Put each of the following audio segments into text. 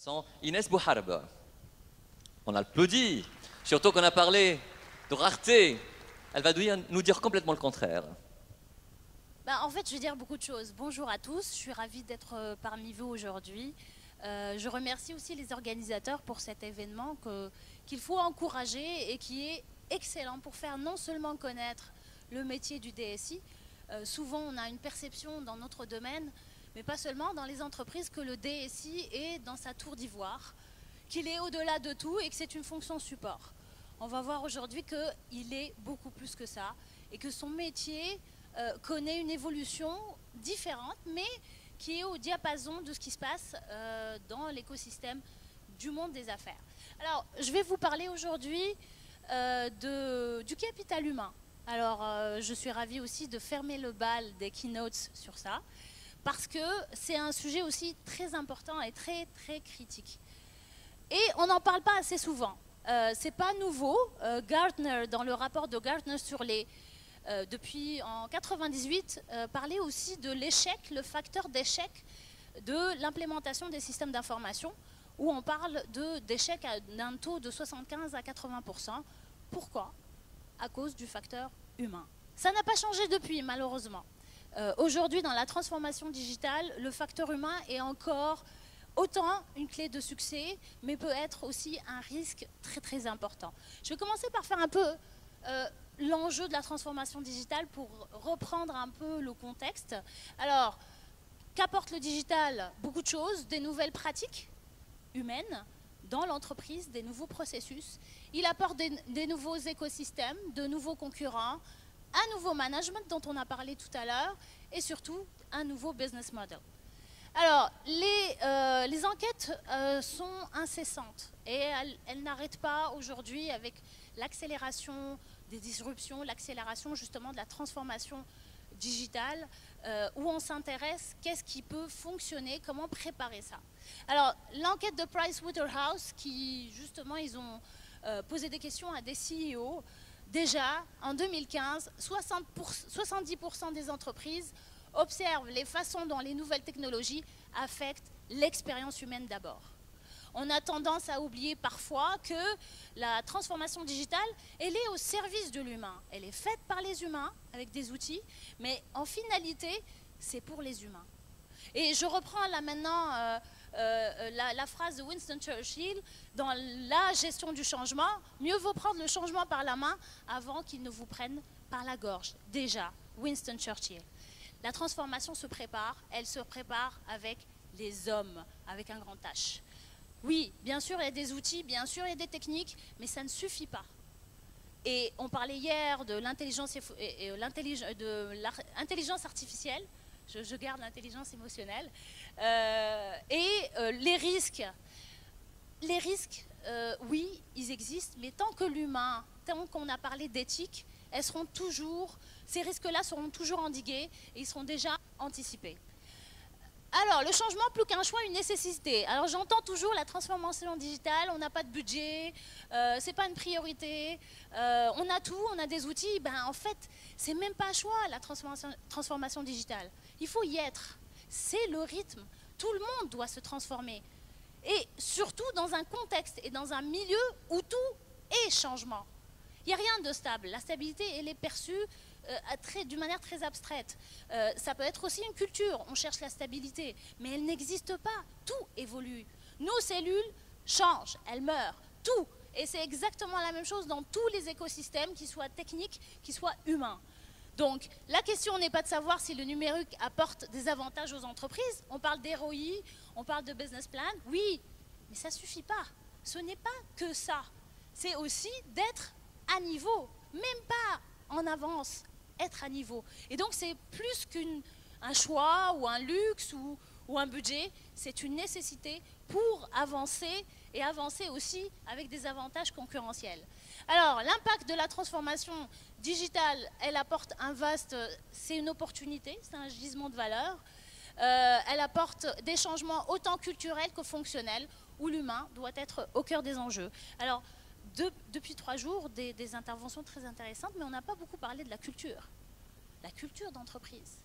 Sans Inès Bouharba. On applaudit, surtout qu'on a parlé de rareté. Elle va nous dire complètement le contraire. En fait, je vais dire beaucoup de choses. Bonjour à tous, je suis ravie d'être parmi vous aujourd'hui. Je remercie aussi les organisateurs pour cet événement qu'il faut encourager et qui est excellent pour faire non seulement connaître le métier du DSI. Souvent, on a une perception dans notre domaine, mais pas seulement dans les entreprises, que le DSI est dans sa tour d'ivoire, qu'il est au-delà de tout et que c'est une fonction support. On va voir aujourd'hui qu'il est beaucoup plus que ça et que son métier connaît une évolution différente, mais qui est au diapason de ce qui se passe dans l'écosystème du monde des affaires. Alors, je vais vous parler aujourd'hui du capital humain. Alors, je suis ravie aussi de fermer le bal des keynotes sur ça, parce que c'est un sujet aussi très important et très, très critique. Et on n'en parle pas assez souvent. C'est pas nouveau. Gartner, dans le rapport de Gartner sur depuis en 98, parlait aussi de l'échec, le facteur d'échec de l'implémentation des systèmes d'information, où on parle d'échec d'un taux de 75 à 80%. Pourquoi? À cause du facteur humain. Ça n'a pas changé depuis, malheureusement. Aujourd'hui, dans la transformation digitale, le facteur humain est encore autant une clé de succès, mais peut être aussi un risque très très important. Je vais commencer par faire un peu l'enjeu de la transformation digitale pour reprendre un peu le contexte. Alors, qu'apporte le digital? Beaucoup de choses, des nouvelles pratiques humaines dans l'entreprise, des nouveaux processus. Il apporte des nouveaux écosystèmes, de nouveaux concurrents, un nouveau management dont on a parlé tout à l'heure, et surtout un nouveau business model. Alors, les enquêtes sont incessantes et elles n'arrêtent pas aujourd'hui avec l'accélération des disruptions, l'accélération justement de la transformation digitale, où on s'intéresse qu'est-ce qui peut fonctionner, comment préparer ça. Alors, l'enquête de Pricewaterhouse, qui justement, ils ont posé des questions à des CEO, déjà en 2015, 70% des entreprises observent les façons dont les nouvelles technologies affectent l'expérience humaine d'abord. On a tendance à oublier parfois que la transformation digitale, elle est au service de l'humain. Elle est faite par les humains avec des outils, mais en finalité, c'est pour les humains. Et je reprends là maintenant la phrase de Winston Churchill, dans la gestion du changement, mieux vaut prendre le changement par la main avant qu'il ne vous prenne par la gorge. Déjà, Winston Churchill. La transformation se prépare, elle se prépare avec les hommes, avec un grand H. Oui, bien sûr, il y a des outils, bien sûr, il y a des techniques, mais ça ne suffit pas. Et on parlait hier de l'intelligence artificielle, je garde l'intelligence émotionnelle, les risques. Les risques, oui, ils existent, mais tant que l'humain, tant qu'on a parlé d'éthique, ces risques-là seront toujours endigués et ils seront déjà anticipés. Alors, le changement, plus qu'un choix, une nécessité. Alors, j'entends toujours la transformation digitale, on n'a pas de budget, c'est pas une priorité, on a tout, on a des outils. En fait, c'est même pas un choix, la transformation digitale. Il faut y être. C'est le rythme. Tout le monde doit se transformer. Et surtout dans un contexte et dans un milieu où tout est changement. Il n'y a rien de stable. La stabilité, elle est perçue d'une manière très abstraite. Ça peut être aussi une culture. On cherche la stabilité, mais elle n'existe pas. Tout évolue. Nos cellules changent, elles meurent. Tout. Et c'est exactement la même chose dans tous les écosystèmes, qu'ils soient techniques, qu'ils soient humains. Donc, la question n'est pas de savoir si le numérique apporte des avantages aux entreprises. On parle d'ROI, on parle de business plan, oui, mais ça ne suffit pas. Ce n'est pas que ça. C'est aussi d'être à niveau, même pas en avance, être à niveau. Et donc, c'est plus qu'un choix ou un luxe ou un budget, c'est une nécessité pour avancer et avancer aussi avec des avantages concurrentiels. Alors, l'impact de la transformation digitale, elle apporte c'est une opportunité, c'est un gisement de valeur. Elle apporte des changements autant culturels que fonctionnels, où l'humain doit être au cœur des enjeux. Alors, depuis 3 jours, des interventions très intéressantes, mais on n'a pas beaucoup parlé de la culture d'entreprise.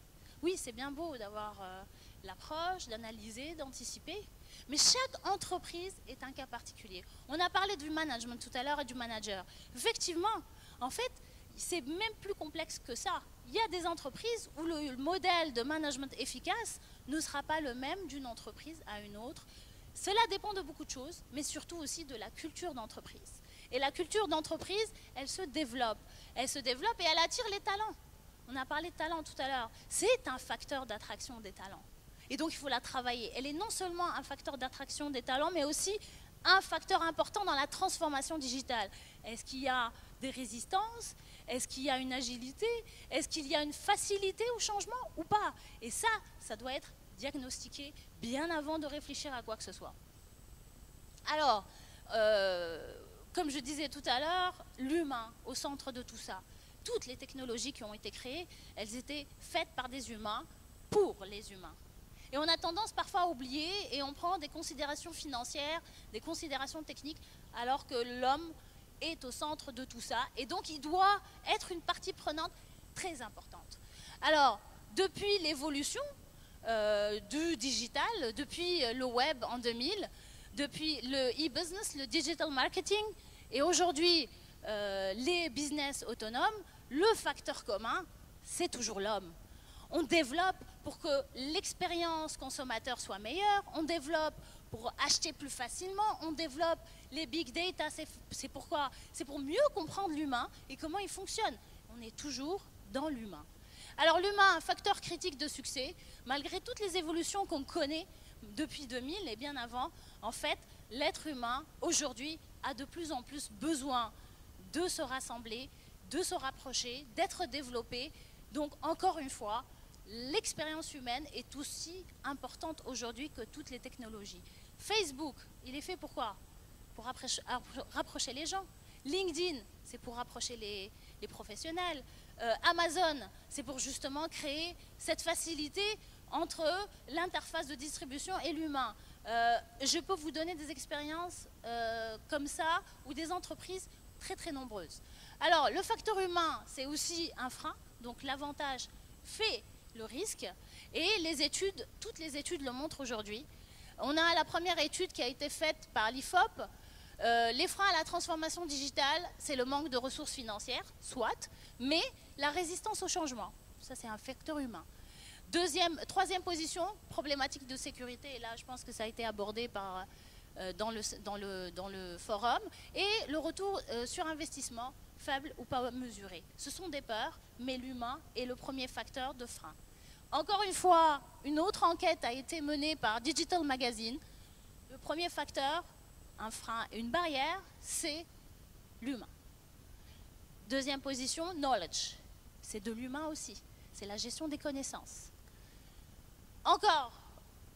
Oui, c'est bien beau d'avoir l'approche, d'analyser, d'anticiper, Mais chaque entreprise est un cas particulier. On a parlé du management tout à l'heure et du manager. Effectivement, en fait, c'est même plus complexe que ça. Il y a des entreprises où le modèle de management efficace ne sera pas le même d'une entreprise à une autre. Cela dépend de beaucoup de choses, mais surtout aussi de la culture d'entreprise. Et la culture d'entreprise, elle se développe. Elle se développe et elle attire les talents. On a parlé de talent tout à l'heure. C'est un facteur d'attraction des talents. Et donc, il faut la travailler. Elle est non seulement un facteur d'attraction des talents, mais aussi un facteur important dans la transformation digitale. Est-ce qu'il y a des résistances? Est-ce qu'il y a une agilité? Est-ce qu'il y a une facilité au changement ou pas? Et ça doit être diagnostiqué bien avant de réfléchir à quoi que ce soit. Alors, comme je disais tout à l'heure, l'humain au centre de tout ça. Toutes les technologies qui ont été créées, elles étaient faites par des humains pour les humains. Et on a tendance parfois à oublier et on prend des considérations financières, des considérations techniques, alors que l'homme est au centre de tout ça. Et donc, il doit être une partie prenante très importante. Alors, depuis l'évolution du digital, depuis le web en 2000, depuis le e-business, le digital marketing, et aujourd'hui, les business autonomes, le facteur commun, c'est toujours l'homme. On développe pour que l'expérience consommateur soit meilleure, on développe pour acheter plus facilement, on développe les big data, c'est pourquoi? C'est pour mieux comprendre l'humain et comment il fonctionne. On est toujours dans l'humain. Alors l'humain, un facteur critique de succès, malgré toutes les évolutions qu'on connaît depuis 2000 et bien avant, en fait, l'être humain, aujourd'hui, a de plus en plus besoin de se rassembler, de se rapprocher, d'être développé. Donc, encore une fois, l'expérience humaine est aussi importante aujourd'hui que toutes les technologies. Facebook, il est fait pour quoi? Pour rapprocher les gens. LinkedIn, c'est pour rapprocher les professionnels. Amazon, c'est pour justement créer cette facilité entre l'interface de distribution et l'humain. Je peux vous donner des expériences comme ça, ou des entreprises très très nombreuses. Alors, le facteur humain, c'est aussi un frein, donc l'avantage fait le risque, et les études, toutes les études le montrent aujourd'hui. On a la première étude qui a été faite par l'IFOP. Les freins à la transformation digitale, c'est le manque de ressources financières, soit, mais la résistance au changement, ça c'est un facteur humain. Troisième position, problématique de sécurité, et là je pense que ça a été abordé par, dans le forum, et le retour sur investissement faible ou pas mesuré. Ce sont des peurs, mais l'humain est le premier facteur de frein. Encore une fois, une autre enquête a été menée par Digital Magazine. Le premier facteur, un frein et une barrière, c'est l'humain. Deuxième position, knowledge. C'est de l'humain aussi. C'est la gestion des connaissances. Encore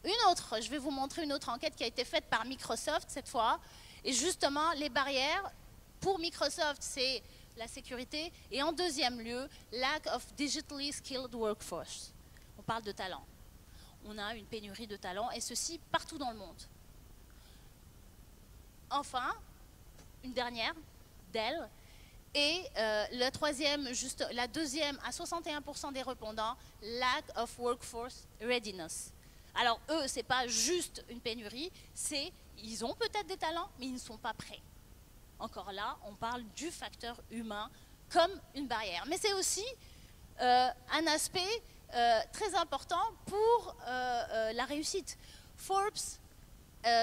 une autre, je vais vous montrer une autre enquête qui a été faite par Microsoft cette fois. Et justement, les barrières, pour Microsoft, c'est la sécurité. Et en deuxième lieu, lack of digitally skilled workforce. On parle de talent. On a une pénurie de talent, et ceci partout dans le monde. Enfin, une dernière, Dell. Et la deuxième, à 61% des répondants, lack of workforce readiness. Alors eux, ce n'est pas juste une pénurie, c'est ils ont peut-être des talents, mais ils ne sont pas prêts. Encore là, on parle du facteur humain comme une barrière. Mais c'est aussi un aspect très important pour la réussite. Forbes,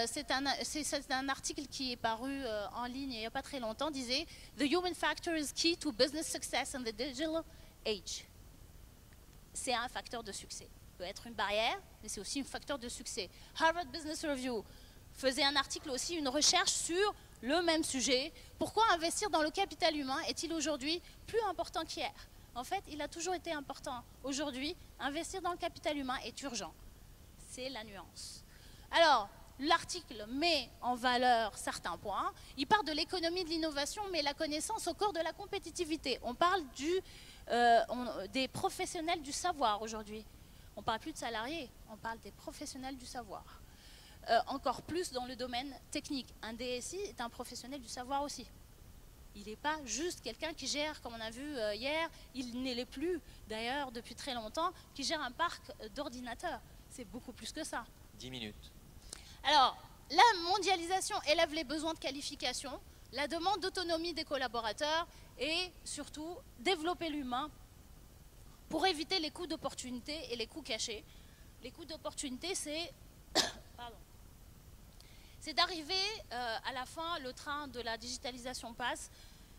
c'est un article qui est paru en ligne il n'y a pas très longtemps, disait « The human factor is key to business success in the digital age ». C'est un facteur de succès. Ça peut être une barrière, mais c'est aussi un facteur de succès. Harvard Business Review faisait un article aussi, une recherche sur le même sujet. Pourquoi investir dans le capital humain est-il aujourd'hui plus important qu'hier? En fait, il a toujours été important. Aujourd'hui, investir dans le capital humain est urgent. C'est la nuance. Alors, l'article met en valeur certains points. Il part de l'économie de l'innovation, mais la connaissance au corps de la compétitivité. On parle des professionnels du savoir aujourd'hui. On ne parle plus de salariés, on parle des professionnels du savoir. Encore plus dans le domaine technique. Un DSI est un professionnel du savoir aussi. Il n'est pas juste quelqu'un qui gère, comme on a vu hier, il n'est plus d'ailleurs depuis très longtemps, qui gère un parc d'ordinateurs. C'est beaucoup plus que ça. 10 minutes. Alors, la mondialisation élève les besoins de qualification, la demande d'autonomie des collaborateurs et surtout développer l'humain pour éviter les coûts d'opportunité et les coûts cachés. Les coûts d'opportunité, c'est c'est d'arriver à la fin, le train de la digitalisation passe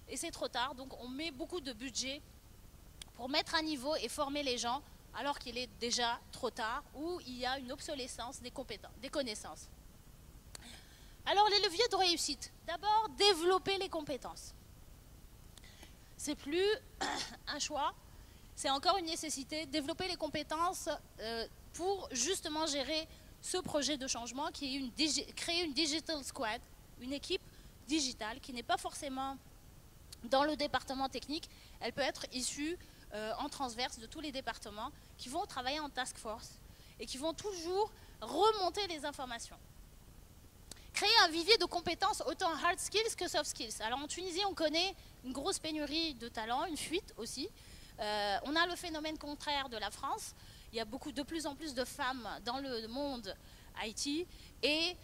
et c'est trop tard. Donc on met beaucoup de budget pour mettre à niveau et former les gens alors qu'il est déjà trop tard ou il y a une obsolescence des compétences, des connaissances. Alors les leviers de réussite. D'abord, développer les compétences. C'est plus un choix, c'est encore une nécessité. Développer les compétences pour justement gérer ce projet de changement qui est créer une digital squad, une équipe digitale qui n'est pas forcément dans le département technique. Elle peut être issue en transverse de tous les départements qui vont travailler en task force et qui vont toujours remonter les informations. Créer un vivier de compétences autant hard skills que soft skills. Alors en Tunisie, on connaît une grosse pénurie de talents, une fuite aussi. On a le phénomène contraire de la France. Il y a de plus en plus de femmes dans le monde IT et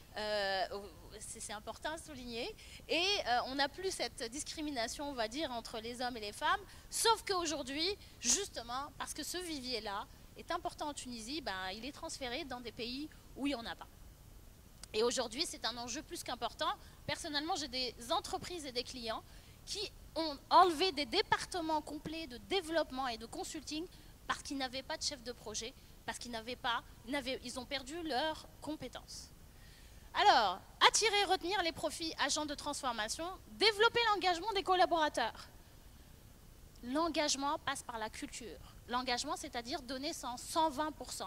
c'est important à souligner. Et on n'a plus cette discrimination, on va dire, entre les hommes et les femmes. Sauf qu'aujourd'hui, justement, parce que ce vivier-là est important en Tunisie, ben, il est transféré dans des pays où il n'y en a pas. Et aujourd'hui, c'est un enjeu plus qu'important. Personnellement, j'ai des entreprises et des clients qui ont enlevé des départements complets de développement et de consulting parce qu'ils n'avaient pas de chef de projet, parce qu'ils ils ont perdu leurs compétences. Alors, attirer et retenir les profils agents de transformation, développer l'engagement des collaborateurs. L'engagement passe par la culture. L'engagement, c'est-à-dire donner 120%.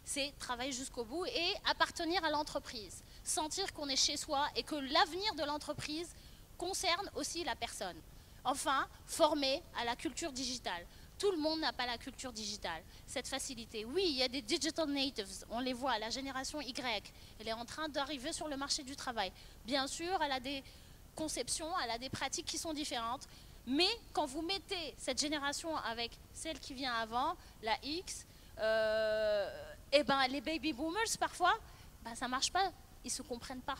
C'est travailler jusqu'au bout et appartenir à l'entreprise. Sentir qu'on est chez soi et que l'avenir de l'entreprise concerne aussi la personne. Enfin, former à la culture digitale. Tout le monde n'a pas la culture digitale, cette facilité. Oui, il y a des digital natives, on les voit, la génération Y, elle est en train d'arriver sur le marché du travail. Bien sûr, elle a des conceptions, elle a des pratiques qui sont différentes, mais quand vous mettez cette génération avec celle qui vient avant, la X, et ben les baby boomers parfois, ben, ça ne marche pas, ils ne se comprennent pas.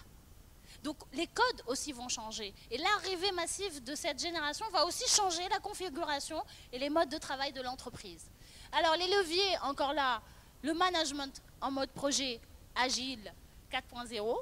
Donc les codes aussi vont changer. Et l'arrivée massive de cette génération va aussi changer la configuration et les modes de travail de l'entreprise. Alors les leviers, encore là, le management en mode projet agile 4.0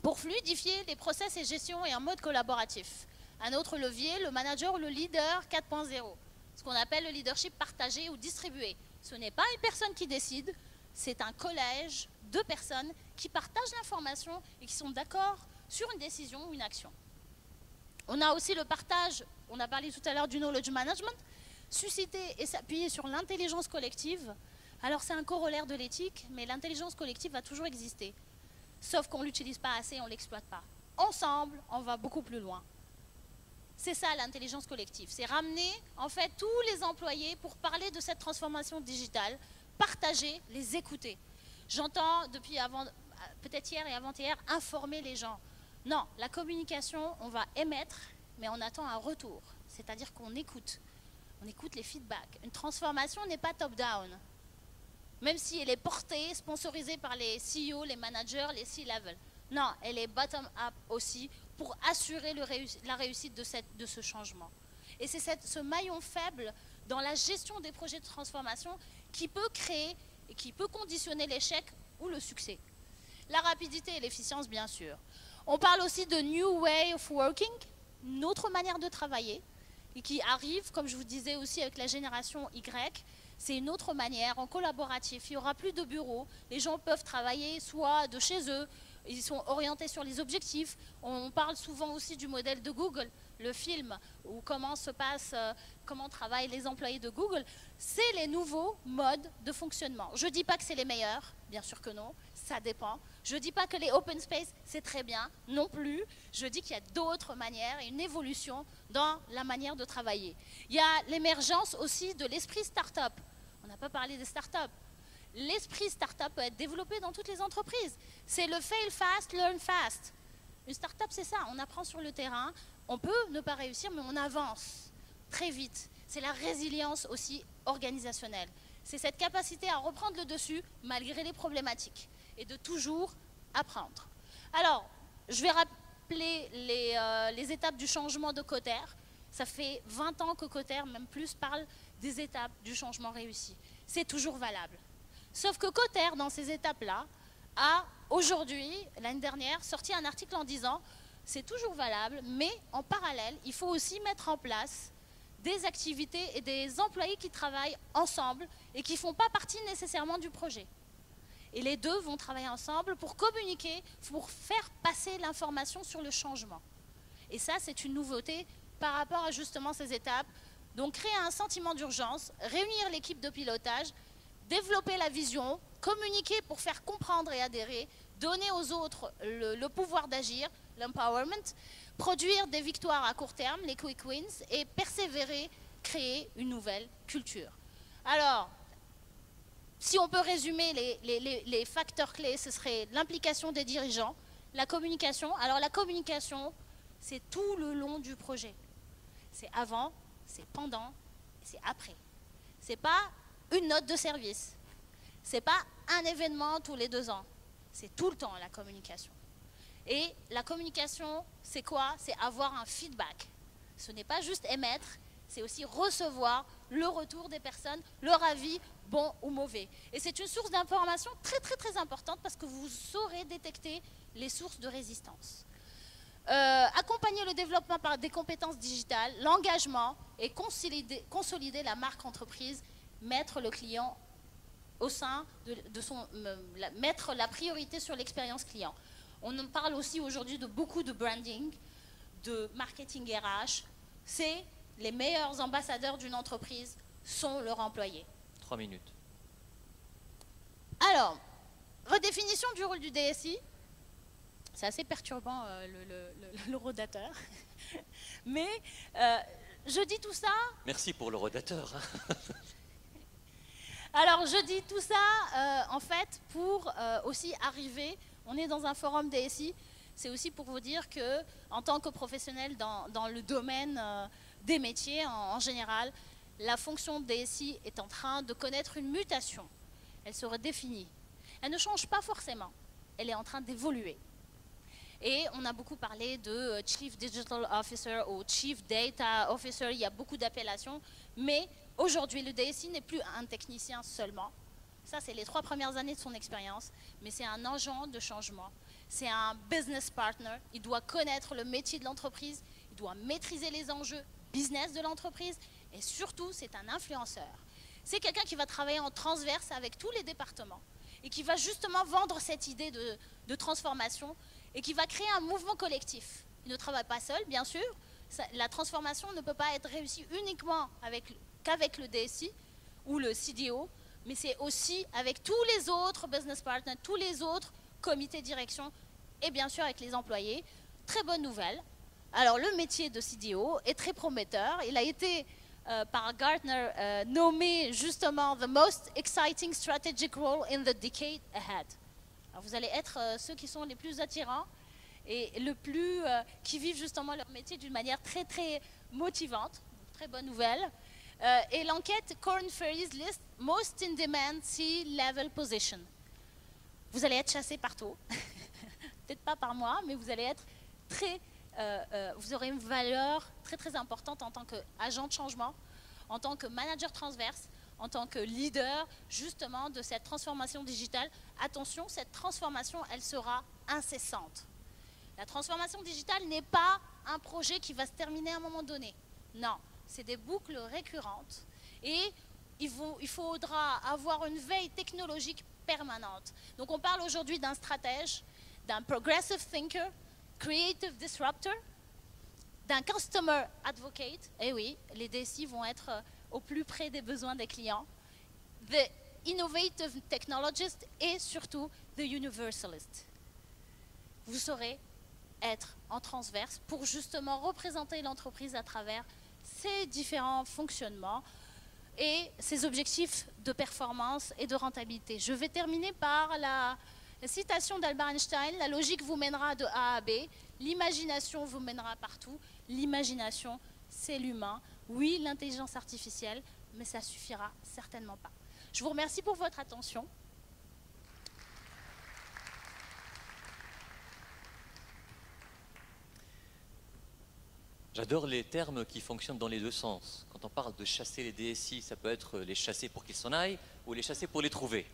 pour fluidifier les process et gestion et en mode collaboratif. Un autre levier, le manager ou le leader 4.0, ce qu'on appelle le leadership partagé ou distribué. Ce n'est pas une personne qui décide, c'est un collège de personnes qui partagent l'information et qui sont d'accord sur une décision ou une action. On a aussi le partage, on a parlé tout à l'heure du knowledge management, susciter et s'appuyer sur l'intelligence collective. Alors c'est un corollaire de l'éthique, mais l'intelligence collective va toujours exister. Sauf qu'on ne l'utilise pas assez, on ne l'exploite pas. Ensemble, on va beaucoup plus loin. C'est ça l'intelligence collective, c'est ramener en fait tous les employés pour parler de cette transformation digitale, partager, les écouter. J'entends depuis peut-être hier et avant-hier, informer les gens. Non, la communication, on va émettre, mais on attend un retour. C'est-à-dire qu'on écoute. On écoute les feedbacks. Une transformation n'est pas top-down. Même si elle est portée, sponsorisée par les CEO, les managers, les C-level. Non, elle est bottom-up aussi pour assurer la réussite de ce changement. Et c'est ce maillon faible dans la gestion des projets de transformation qui peut créer et qui peut conditionner l'échec ou le succès. La rapidité et l'efficience, bien sûr. On parle aussi de New Way of Working, une autre manière de travailler, et qui arrive, comme je vous disais aussi avec la génération Y, c'est une autre manière, en collaboratif. Il n'y aura plus de bureaux, les gens peuvent travailler soit de chez eux, ils sont orientés sur les objectifs. On parle souvent aussi du modèle de Google, le film, où comment travaillent les employés de Google. C'est les nouveaux modes de fonctionnement. Je ne dis pas que c'est les meilleurs, bien sûr que non, ça dépend. Je ne dis pas que les open space, c'est très bien, non plus. Je dis qu'il y a d'autres manières et une évolution dans la manière de travailler. Il y a l'émergence aussi de l'esprit start-up. On n'a pas parlé des start-up. L'esprit start-up peut être développé dans toutes les entreprises. C'est le fail fast, learn fast. Une start-up, c'est ça. On apprend sur le terrain. On peut ne pas réussir, mais on avance très vite. C'est la résilience aussi organisationnelle. C'est cette capacité à reprendre le dessus malgré les problématiques et de toujours apprendre. Alors, je vais rappeler les étapes du changement de Cotter. Ça fait 20 ans que Cotter, même plus, parle des étapes du changement réussi. C'est toujours valable. Sauf que Cotter, dans ces étapes-là, a aujourd'hui, l'année dernière, sorti un article en disant c'est toujours valable, mais en parallèle, il faut aussi mettre en place des activités et des employés qui travaillent ensemble et qui ne font pas partie nécessairement du projet. Et les deux vont travailler ensemble pour communiquer, pour faire passer l'information sur le changement. Et ça, c'est une nouveauté par rapport à justement ces étapes. Donc, créer un sentiment d'urgence, réunir l'équipe de pilotage, développer la vision, communiquer pour faire comprendre et adhérer, donner aux autres le pouvoir d'agir, l'empowerment, produire des victoires à court terme, les quick wins, et persévérer, créer une nouvelle culture. Alors, si on peut résumer les facteurs clés, ce serait l'implication des dirigeants, la communication. Alors la communication, c'est tout le long du projet. C'est avant, c'est pendant, et c'est après. C'est pas une note de service. C'est pas un événement tous les 2 ans. C'est tout le temps la communication. Et la communication, c'est quoi? C'est avoir un feedback. Ce n'est pas juste émettre, c'est aussi recevoir le retour des personnes, leur avis, bon ou mauvais. Et c'est une source d'information très très très importante parce que vous saurez détecter les sources de résistance. Accompagner le développement par des compétences digitales, l'engagement et consolider la marque entreprise, mettre le client au sein de son... mettre la priorité sur l'expérience client. On en parle aussi aujourd'hui de beaucoup de branding, de marketing RH. C'est les meilleurs ambassadeurs d'une entreprise sont leurs employés. 3 minutes. Alors, redéfinition du rôle du DSI. C'est assez perturbant le rodateur. Mais je dis tout ça... Merci pour le rodateur. Alors, je dis tout ça, en fait, pour aussi arriver... On est dans un forum DSI, c'est aussi pour vous dire que, en tant que professionnel dans le domaine des métiers en général, la fonction de DSI est en train de connaître une mutation. Elle se redéfinit. Elle ne change pas forcément. Elle est en train d'évoluer. Et on a beaucoup parlé de Chief Digital Officer ou Chief Data Officer. Il y a beaucoup d'appellations. Mais aujourd'hui, le DSI n'est plus un technicien seulement. Ça, c'est les 3 premières années de son expérience. Mais c'est un agent de changement. C'est un business partner. Il doit connaître le métier de l'entreprise. Il doit maîtriser les enjeux business de l'entreprise. Et surtout, c'est un influenceur. C'est quelqu'un qui va travailler en transverse avec tous les départements et qui va justement vendre cette idée de transformation et qui va créer un mouvement collectif. Il ne travaille pas seul, bien sûr. La transformation ne peut pas être réussie uniquement qu'avec le DSI ou le CDO, mais c'est aussi avec tous les autres business partners, tous les autres comités de direction et bien sûr avec les employés. Très bonne nouvelle. Alors le métier de CDO est très prometteur. Il a été par Gartner nommé justement the most exciting strategic role in the decade ahead. Alors, vous allez être ceux qui sont les plus attirants et qui vivent justement leur métier d'une manière très très motivante. Très bonne nouvelle. Et l'enquête Korn Ferry's list most in demand C-level position. Vous allez être chassé partout. Peut-être pas par moi, mais vous allez être vous aurez une valeur très très importante en tant qu'agent de changement, en tant que manager transverse, en tant que leader justement de cette transformation digitale. Attention, cette transformation, elle sera incessante. La transformation digitale n'est pas un projet qui va se terminer à un moment donné. Non, c'est des boucles récurrentes et il faudra avoir une veille technologique permanente. Donc on parle aujourd'hui d'un stratège, d'un progressive thinker, creative disruptor, d'un customer advocate, et oui, les DSI vont être au plus près des besoins des clients, the innovative technologist et surtout the universalist. Vous saurez être en transverse pour justement représenter l'entreprise à travers ses différents fonctionnements et ses objectifs de performance et de rentabilité. Je vais terminer par la citation d'Albert Einstein, la logique vous mènera de A à B, l'imagination vous mènera partout, l'imagination c'est l'humain, oui l'intelligence artificielle, mais ça suffira certainement pas. Je vous remercie pour votre attention. J'adore les termes qui fonctionnent dans les deux sens. Quand on parle de chasser les DSI, ça peut être les chasser pour qu'ils s'en aillent ou les chasser pour les trouver.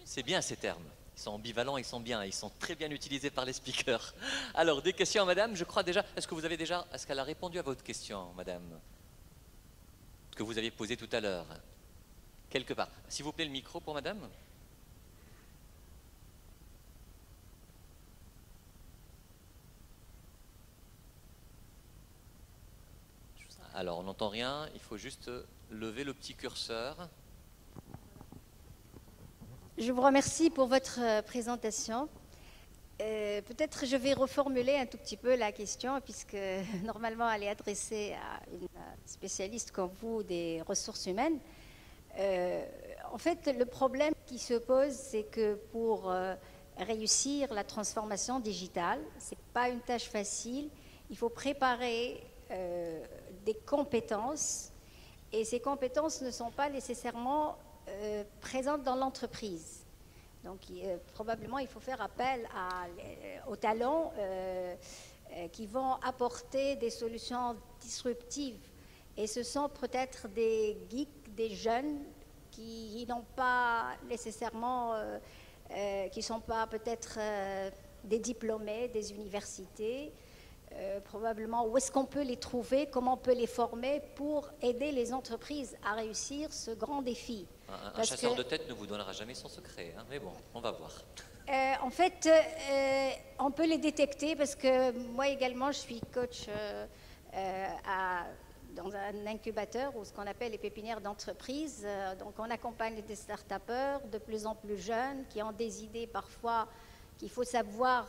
C'est bien ces termes. Ils sont ambivalents, ils sont bien, ils sont très bien utilisés par les speakers. Alors, des questions à madame, je crois déjà. Est-ce qu'elle a répondu à votre question, madame, que vous aviez posée tout à l'heure? Quelque part. S'il vous plaît, le micro pour madame. Alors, on n'entend rien, il faut juste lever le petit curseur. Je vous remercie pour votre présentation. Peut-être je vais reformuler un tout petit peu la question, puisque normalement elle est adressée à une spécialiste comme vous des ressources humaines. En fait, le problème qui se pose, c'est que pour réussir la transformation digitale, ce n'est pas une tâche facile. Il faut préparer des compétences, et ces compétences ne sont pas nécessairement présentes dans l'entreprise. Donc, probablement, il faut faire appel aux talents qui vont apporter des solutions disruptives. Et ce sont peut-être des geeks, des jeunes qui n'ont pas nécessairement, qui ne sont pas peut-être des diplômés des universités. Probablement, où est-ce qu'on peut les trouver, comment on peut les former pour aider les entreprises à réussir ce grand défi. Un chasseur de tête ne vous donnera jamais son secret, hein, mais bon, on va voir. En fait, on peut les détecter parce que moi également, je suis coach dans un incubateur ou ce qu'on appelle les pépinières d'entreprise. Donc, on accompagne des start-upers de plus en plus jeunes qui ont des idées parfois qu'il faut savoir.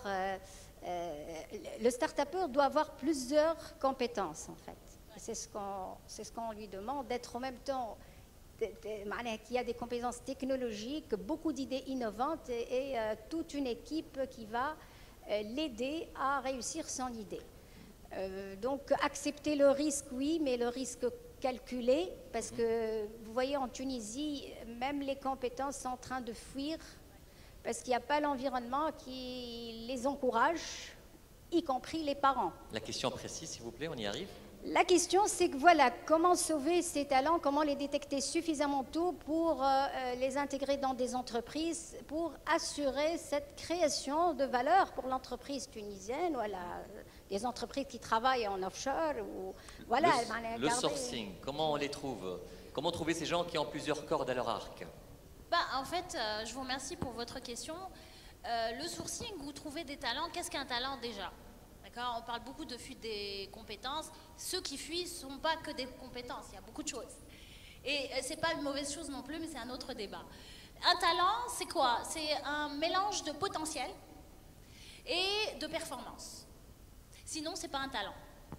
Le start-upper doit avoir plusieurs compétences, en fait. C'est ce qu'on lui demande, d'être en même temps, qu'il y a des compétences technologiques, beaucoup d'idées innovantes et toute une équipe qui va l'aider à réussir son idée. Donc, accepter le risque, oui, mais le risque calculé, parce que vous voyez, en Tunisie, même les compétences sont en train de fuir parce qu'il n'y a pas l'environnement qui les encourage, y compris les parents. La question précise, s'il vous plaît, on y arrive. La question, c'est que voilà, comment sauver ces talents, comment les détecter suffisamment tôt pour les intégrer dans des entreprises, pour assurer cette création de valeur pour l'entreprise tunisienne, voilà, des entreprises qui travaillent en offshore. Ou, voilà, le sourcing, comment on les trouve? Comment trouver ces gens qui ont plusieurs cordes à leur arc? En fait, je vous remercie pour votre question. Le sourcing, vous trouvez des talents. Qu'est-ce qu'un talent déjà? D'accord, on parle beaucoup de fuite des compétences. Ceux qui fuient ne sont pas que des compétences, il y a beaucoup de choses. Et ce n'est pas une mauvaise chose non plus, mais c'est un autre débat. Un talent, c'est quoi? C'est un mélange de potentiel et de performance. Sinon, ce n'est pas un talent.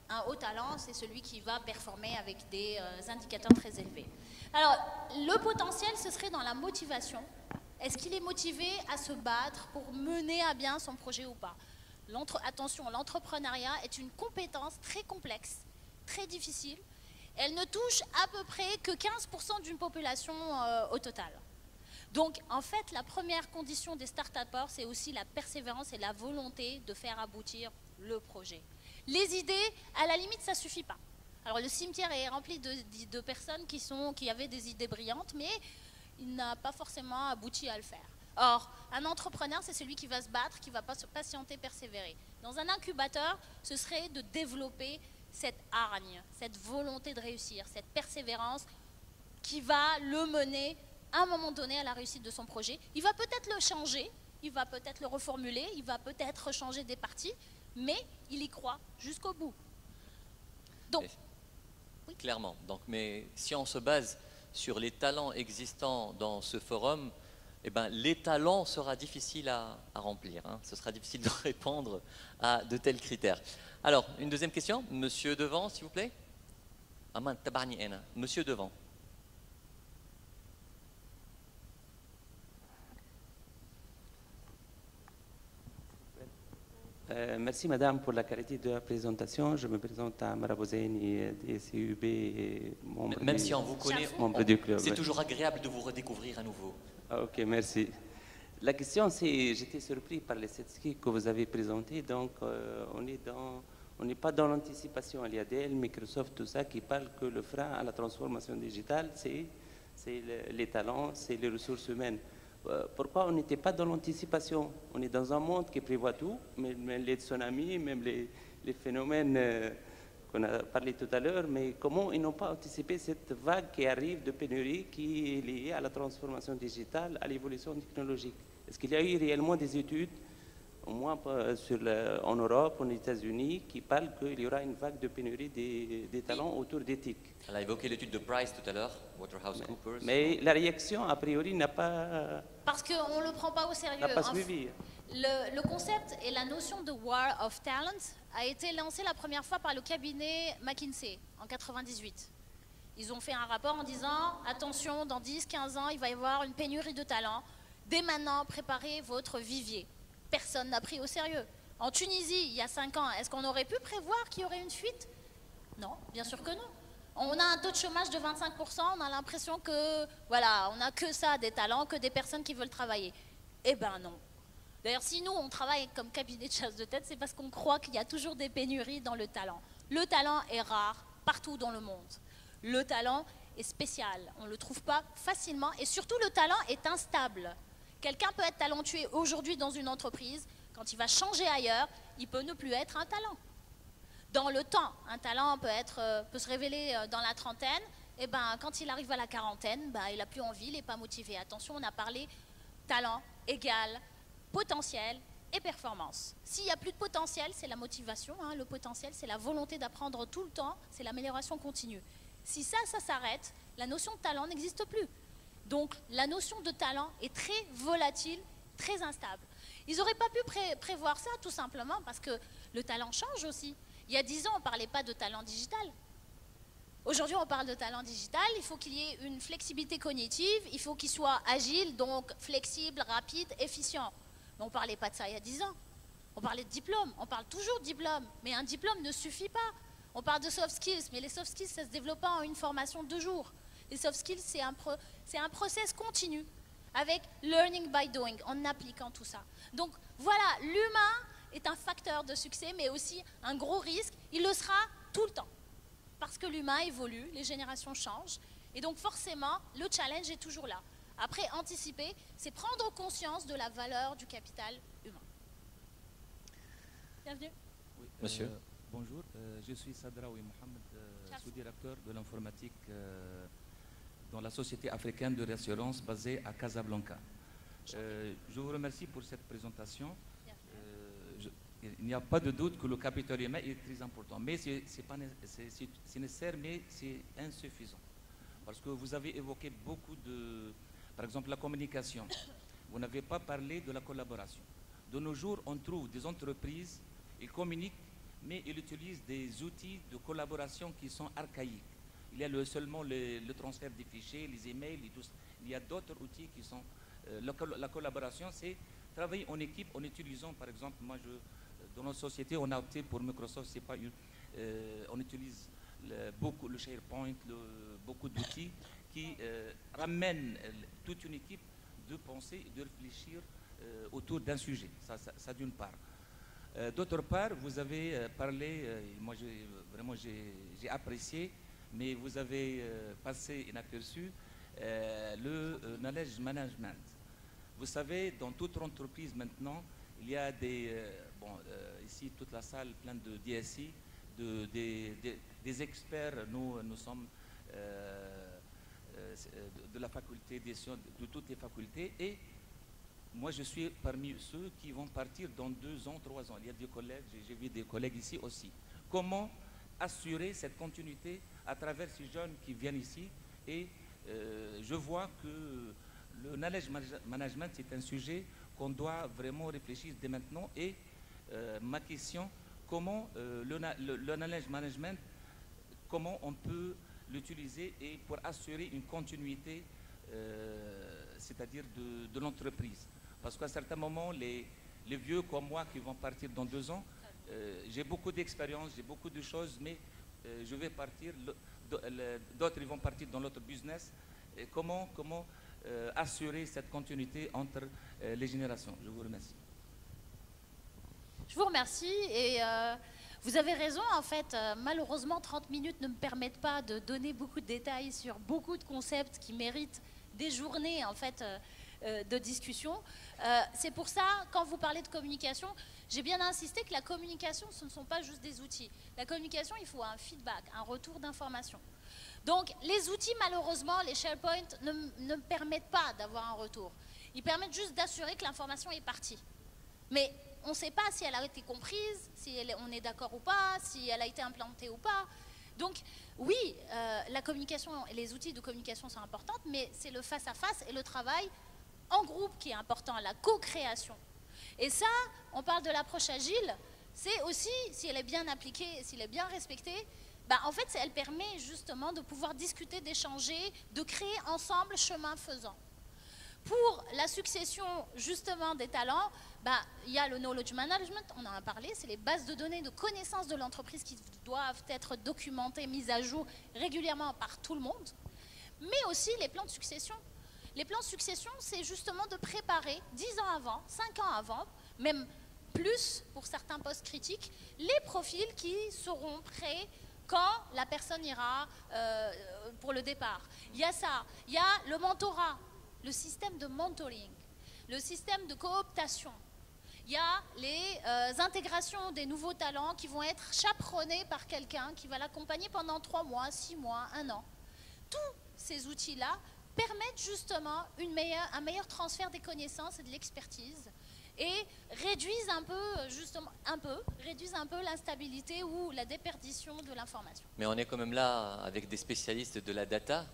Un haut talent, c'est celui qui va performer avec des indicateurs très élevés. Alors, le potentiel, ce serait dans la motivation. Est-ce qu'il est motivé à se battre pour mener à bien son projet ou pas? Attention, l'entrepreneuriat est une compétence très complexe, très difficile. Elle ne touche à peu près que 15% d'une population au total. Donc, en fait, la première condition des start-upers, c'est aussi la persévérance et la volonté de faire aboutir le projet. Les idées, à la limite, ça ne suffit pas. Alors, le cimetière est rempli de personnes qui avaient des idées brillantes, mais il n'a pas forcément abouti à le faire. Or, un entrepreneur, c'est celui qui va se battre, qui va patienter, persévérer. Dans un incubateur, ce serait de développer cette hargne, cette volonté de réussir, cette persévérance qui va le mener à un moment donné à la réussite de son projet. Il va peut-être le changer, il va peut-être le reformuler, il va peut-être changer des parties, mais il y croit jusqu'au bout. Donc, oui. Clairement. Donc, mais si on se base sur les talents existants dans ce forum, eh ben, les talents sera difficile à remplir. Hein. Ce sera difficile de répondre à de tels critères. Alors, une deuxième question. Monsieur devant, s'il vous plaît. Monsieur devant. Merci Madame pour la qualité de la présentation. Je me présente à Marabouzeni des CUB et membre Même si on vous connaît, du club. C'est toujours agréable de vous redécouvrir à nouveau. Ok, merci. La question c'est, j'étais surpris par les statistiques que vous avez présentées. Donc on est dans On n'est pas dans l'anticipation. Il y a DL, Microsoft, tout ça qui parlent que le frein à la transformation digitale, c'est les talents, c'est les ressources humaines. Pourquoi on n'était pas dans l'anticipation? On est dans un monde qui prévoit tout, même les tsunamis, même les phénomènes qu'on a parlé tout à l'heure, mais comment ils n'ont pas anticipé cette vague qui arrive de pénurie qui est liée à la transformation digitale, à l'évolution technologique? Est-ce qu'il y a eu réellement des études, au moins en Europe, aux États-Unis, qui parlent qu'il y aura une vague de pénurie des talents autour d'éthique? Elle a évoqué l'étude de Price tout à l'heure, WaterhouseCoopers. Mais la réaction, a priori, n'a pas... Parce qu'on ne le prend pas au sérieux. N'a pas suivi. Le concept et la notion de War of Talent a été lancé la première fois par le cabinet McKinsey en 98. Ils ont fait un rapport en disant « Attention, dans 10-15 ans, il va y avoir une pénurie de talents. Dès maintenant, préparez votre vivier. » Personne n'a pris au sérieux. En Tunisie, il y a 5 ans, est-ce qu'on aurait pu prévoir qu'il y aurait une fuite? Non, bien sûr que non. On a un taux de chômage de 25%, on a l'impression que, voilà, on n'a que ça, des talents, que des personnes qui veulent travailler. Eh ben non. D'ailleurs, si nous, on travaille comme cabinet de chasse de tête, c'est parce qu'on croit qu'il y a toujours des pénuries dans le talent. Le talent est rare partout dans le monde. Le talent est spécial, on ne le trouve pas facilement et surtout le talent est instable. Quelqu'un peut être talentueux aujourd'hui dans une entreprise, quand il va changer ailleurs, il peut ne plus être un talent. Dans le temps, un talent peut se révéler dans la trentaine, et ben, quand il arrive à la quarantaine, ben, il n'a plus envie, il n'est pas motivé. Attention, on a parlé talent égal potentiel et performance. S'il n'y a plus de potentiel, c'est la motivation, hein, le potentiel, c'est la volonté d'apprendre tout le temps, c'est l'amélioration continue. Si ça s'arrête, la notion de talent n'existe plus. Donc, la notion de talent est très volatile, très instable. Ils n'auraient pas pu prévoir ça, tout simplement, parce que le talent change aussi. Il y a 10 ans, on ne parlait pas de talent digital. Aujourd'hui, on parle de talent digital, il faut qu'il y ait une flexibilité cognitive, il faut qu'il soit agile, donc flexible, rapide, efficient. Mais on ne parlait pas de ça il y a 10 ans. On parlait de diplôme, on parle toujours de diplôme, mais un diplôme ne suffit pas. On parle de soft skills, mais les soft skills, ça ne se développe pas en une formation de 2 jours. Les soft skills, c'est un process continu, avec learning by doing, en appliquant tout ça. Donc voilà, l'humain est un facteur de succès, mais aussi un gros risque. Il le sera tout le temps, parce que l'humain évolue, les générations changent, et donc forcément, le challenge est toujours là. Après, anticiper, c'est prendre conscience de la valeur du capital humain. Bienvenue. Oui, Monsieur. Bonjour, je suis Sadraoui Mohamed, sous-directeur de l'informatique dans la Société africaine de réassurance basée à Casablanca. Je vous remercie pour cette présentation. Il n'y a pas de doute que le capital humain est très important, mais c'est nécessaire, mais c'est insuffisant. Parce que vous avez évoqué beaucoup de, par exemple, la communication. Vous n'avez pas parlé de la collaboration. De nos jours, on trouve des entreprises, ils communiquent, mais ils utilisent des outils de collaboration qui sont archaïques. Il y a seulement le transfert des fichiers, les emails, et tout ça. Il y a d'autres outils qui sont... la collaboration, c'est travailler en équipe en utilisant, par exemple, dans notre société, on a opté pour Microsoft, c'est pas on utilise beaucoup le SharePoint, beaucoup d'outils qui ramènent toute une équipe de penser et de réfléchir autour d'un sujet. Ça d'une part. D'autre part, vous avez parlé, moi vraiment j'ai apprécié, mais vous avez passé inaperçu le knowledge management. Vous savez, dans toute entreprise maintenant, il y a ici toute la salle pleine de DSI, des experts. Nous sommes de la faculté des sciences, de toutes les facultés, et moi je suis parmi ceux qui vont partir dans 2 ans, 3 ans. Il y a des collègues, j'ai vu des collègues ici aussi. Comment assurer cette continuité à travers ces jeunes qui viennent ici? Et je vois que le knowledge management, c'est un sujet qu'on doit vraiment réfléchir dès maintenant. Et ma question, comment le knowledge management, comment on peut l'utiliser et pour assurer une continuité, c'est-à-dire de l'entreprise? Parce qu'à certains moments, les vieux comme moi qui vont partir dans 2 ans, j'ai beaucoup d'expérience, j'ai beaucoup de choses, mais je vais partir, d'autres ils vont partir dans l'autre business. Et comment assurer cette continuité entre les générations? Je vous remercie. Je vous remercie et Vous avez raison, en fait, malheureusement, 30 minutes ne me permettent pas de donner beaucoup de détails sur beaucoup de concepts qui méritent des journées, en fait, de discussion. C'est pour ça, quand vous parlez de communication, j'ai bien insisté que la communication, ce ne sont pas juste des outils. La communication, il faut un feedback, un retour d'information. Donc, les outils, malheureusement, les SharePoint ne permettent pas d'avoir un retour. Ils permettent juste d'assurer que l'information est partie. Mais on ne sait pas si elle a été comprise, si on est d'accord ou pas, si elle a été implantée ou pas. Donc, oui, la communication et les outils de communication sont importants, mais c'est le face-à-face et le travail en groupe qui est important, la co-création. Et ça, on parle de l'approche agile, c'est aussi, si elle est bien appliquée, s'il est bien respectée, bah, en fait, elle permet justement de pouvoir discuter, d'échanger, de créer ensemble chemin faisant. Pour la succession justement des talents, bah, il y a le knowledge management, on en a parlé, c'est les bases de données de connaissances de l'entreprise qui doivent être documentées, mises à jour régulièrement par tout le monde, mais aussi les plans de succession. Les plans de succession, c'est justement de préparer 10 ans avant, 5 ans avant, même plus pour certains postes critiques, les profils qui seront prêts quand la personne ira pour le départ. Il y a ça, il y a le mentorat, le système de mentoring, le système de cooptation. Il y a les intégrations des nouveaux talents qui vont être chaperonnés par quelqu'un qui va l'accompagner pendant 3 mois, 6 mois, 1 an. Tous ces outils-là permettent justement un meilleur transfert des connaissances et de l'expertise et réduisent un peu l'instabilité ou la déperdition de l'information. Mais on est quand même là avec des spécialistes de la data.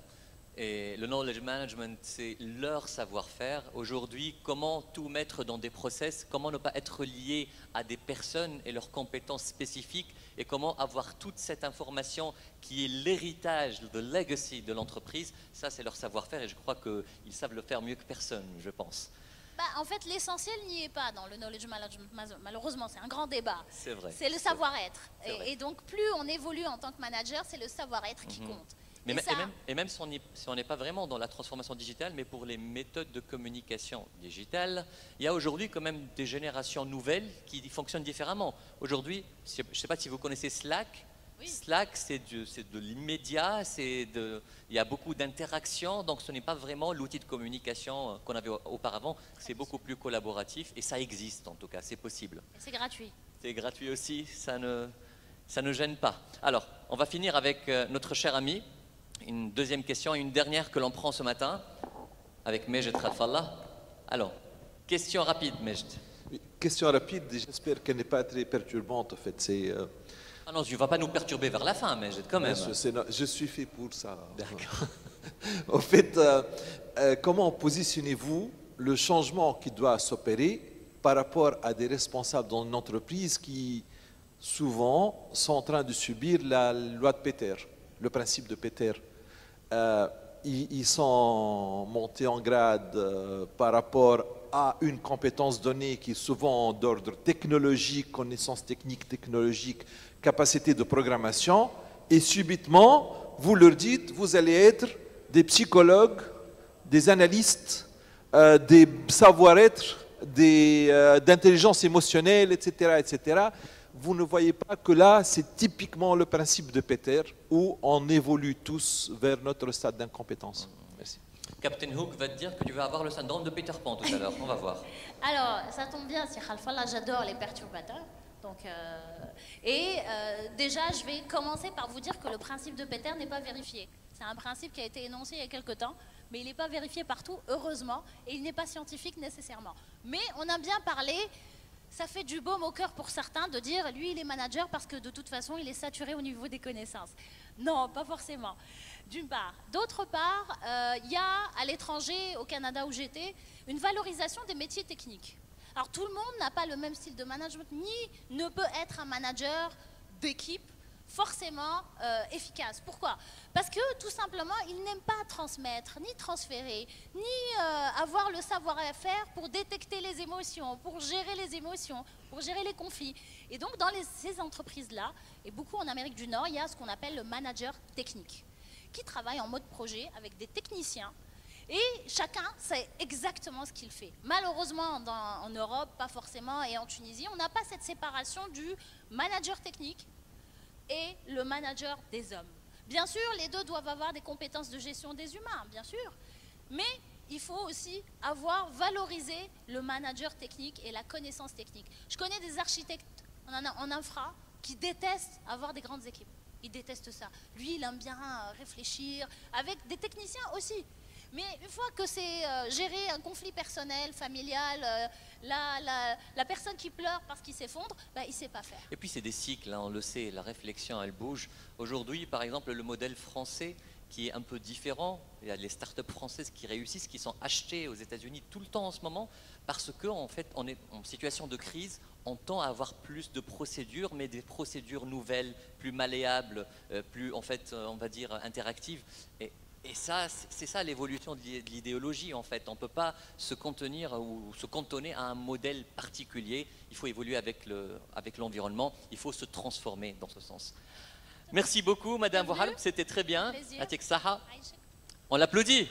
Et le knowledge management, c'est leur savoir-faire. Aujourd'hui, comment tout mettre dans des process, comment ne pas être lié à des personnes et leurs compétences spécifiques, et comment avoir toute cette information qui est l'héritage, le legacy de l'entreprise, ça c'est leur savoir-faire et je crois qu'ils savent le faire mieux que personne, je pense. Bah, en fait, l'essentiel n'y est pas dans le knowledge management. Malheureusement, c'est un grand débat. C'est vrai. C'est le savoir-être. Et donc, plus on évolue en tant que manager, c'est le savoir-être qui compte. Et même si on n'est pas vraiment dans la transformation digitale, mais pour les méthodes de communication digitale, il y a aujourd'hui quand même des générations nouvelles qui fonctionnent différemment. Aujourd'hui, je ne sais pas si vous connaissez Slack. Oui. Slack, c'est de l'immédiat, il y a beaucoup d'interactions, donc ce n'est pas vraiment l'outil de communication qu'on avait auparavant, c'est beaucoup plus collaboratif et ça existe en tout cas, c'est possible. Et c'est gratuit. C'est gratuit aussi, ça ne gêne pas. Alors, on va finir avec notre cher ami. Une deuxième question et une dernière que l'on prend ce matin avec Majd Khalfallah. Alors, question rapide, Majd. Question rapide, j'espère qu'elle n'est pas très perturbante en fait. Ah non, tu ne vas pas nous perturber vers la fin, Majd, quand même. Je suis fait pour ça. D'accord. En fait, comment positionnez-vous le changement qui doit s'opérer par rapport à des responsables dans une entreprise qui souvent sont en train de subir la loi de Peter, le principe de Peter? Ils sont montés en grade par rapport à une compétence donnée qui est souvent d'ordre technologique, connaissance technique, technologique, capacité de programmation, et subitement, vous leur dites, vous allez être des psychologues, des analystes, des savoir-être, d'intelligence émotionnelle, etc., etc. Vous ne voyez pas que là, c'est typiquement le principe de Peter, où on évolue tous vers notre stade d'incompétence. Merci. Captain Hook va te dire que tu vas avoir le syndrome de Peter Pan tout à l'heure, on va voir. Alors, ça tombe bien, c'est Khalfallah, j'adore les perturbateurs. Donc, déjà, je vais commencer par vous dire que le principe de Peter n'est pas vérifié. C'est un principe qui a été énoncé il y a quelque temps, mais il n'est pas vérifié partout, heureusement, et il n'est pas scientifique nécessairement. Mais on a bien parlé. Ça fait du baume au cœur pour certains de dire lui il est manager parce que de toute façon il est saturé au niveau des connaissances. Non, pas forcément. D'une part. D'autre part, il y a à l'étranger, au Canada où j'étais, une valorisation des métiers techniques. Alors tout le monde n'a pas le même style de management, ni ne peut être un manager d'équipe forcément efficace. Pourquoi? Parce que tout simplement, ils n'aiment pas transmettre, ni transférer, ni avoir le savoir-faire pour détecter les émotions, pour gérer les émotions, pour gérer les conflits. Et donc, dans ces entreprises-là, et beaucoup en Amérique du Nord, il y a ce qu'on appelle le manager technique, qui travaille en mode projet avec des techniciens Et chacun sait exactement ce qu'il fait. Malheureusement, en Europe, pas forcément, et en Tunisie, on n'a pas cette séparation du manager technique et le manager des hommes. Bien sûr, les deux doivent avoir des compétences de gestion des humains, bien sûr, mais il faut aussi avoir valorisé le manager technique et la connaissance technique. Je connais des architectes en infra qui détestent avoir des grandes équipes. Ils détestent ça. Lui, il aime bien réfléchir, avec des techniciens aussi. Mais une fois que c'est gérer un conflit personnel, familial, la personne qui pleure parce qu'il s'effondre, ben, il ne sait pas faire. Et puis c'est des cycles, hein, on le sait, la réflexion elle bouge. Aujourd'hui, par exemple, le modèle français qui est un peu différent, il y a les startups françaises qui réussissent, qui sont achetées aux États-Unis tout le temps en ce moment, parce qu'en fait, on est en situation de crise, on tend à avoir plus de procédures, mais des procédures nouvelles, plus malléables, plus, en fait, on va dire, interactives. Et ça, c'est ça l'évolution de l'idéologie en fait. On ne peut pas se contenir ou se cantonner à un modèle particulier. Il faut évoluer avec l'environnement. Il faut se transformer dans ce sens. Merci beaucoup, Madame Bouhalb. C'était très bien. Atik Saha. On l'applaudit.